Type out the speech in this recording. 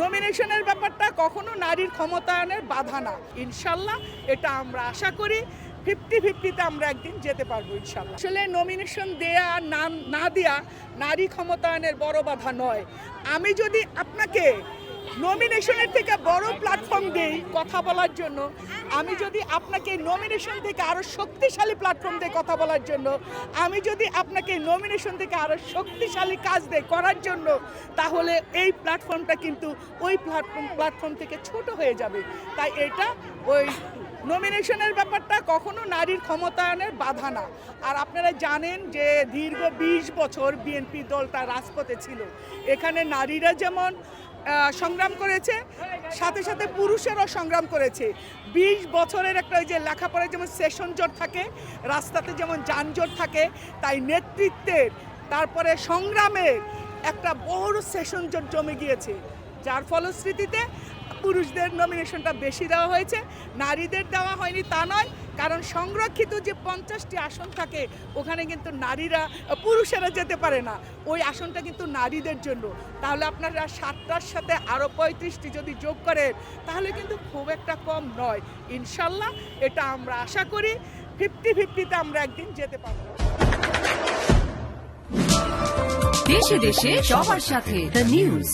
নমিনেশনের ব্যাপারটা কখনো নারীর ক্ষমতায়নের বাধা না। ইনশাল্লাহ এটা আমরা আশা করি 50-50-তে আমরা একদিন যেতে পারবো ইনশাল্লাহ। আসলে নমিনেশন দেয়া না দেয়া নারী ক্ষমতায়নের বড় বাধা নয়। আমি যদি আপনাকে নমিনেশনের থেকে বড় প্ল্যাটফর্ম দেই কথা বলার জন্য, আমি যদি আপনাকে নমিনেশন থেকে আরও শক্তিশালী প্ল্যাটফর্ম দিয়ে কথা বলার জন্য, আমি যদি আপনাকে নমিনেশন থেকে আরও শক্তিশালী কাজ দেই করার জন্য, তাহলে এই প্ল্যাটফর্মটা কিন্তু ওই প্ল্যাটফর্ম থেকে ছোট হয়ে যাবে। তাই এটা ওই নমিনেশনের ব্যাপারটা কখনো নারীর ক্ষমতায়নের বাধা না। আর আপনারা জানেন যে দীর্ঘ 20 বছর বিএনপি দলটা রাজপথে ছিল। এখানে নারীরা যেমন সংগ্রাম করেছে, সাথে সাথে পুরুষেরও সংগ্রাম করেছে। 20 বছরের একটা ওই যে লেখাপড়ায় যেমন সেশন জট থাকে, রাস্তাতে যেমন যানজট থাকে, তাই নেতৃত্বের তারপরে সংগ্রামের একটা বড় সেশন জট জমে গিয়েছে, যার ফলশ্রুতিতে পুরুষদের নমিনেশনটা বেশি দেওয়া হয়েছে, নারীদের দেওয়া হয়নি তা নয়। কারণ সংরক্ষিত যে 50টি আসন থাকে ওখানে কিন্তু পুরুষেরা যেতে পারে না, ওই আসনটা কিন্তু নারীদের জন্য। তাহলে আপনারা 7টার সাথে আরও 35টি যদি যোগ করেন তাহলে কিন্তু খুব একটা কম নয়। ইনশাল্লাহ এটা আমরা আশা করি 50-50-তে আমরা একদিন যেতে পারবো। দেশে দেশে সবার সাথে দ্য নিউজ।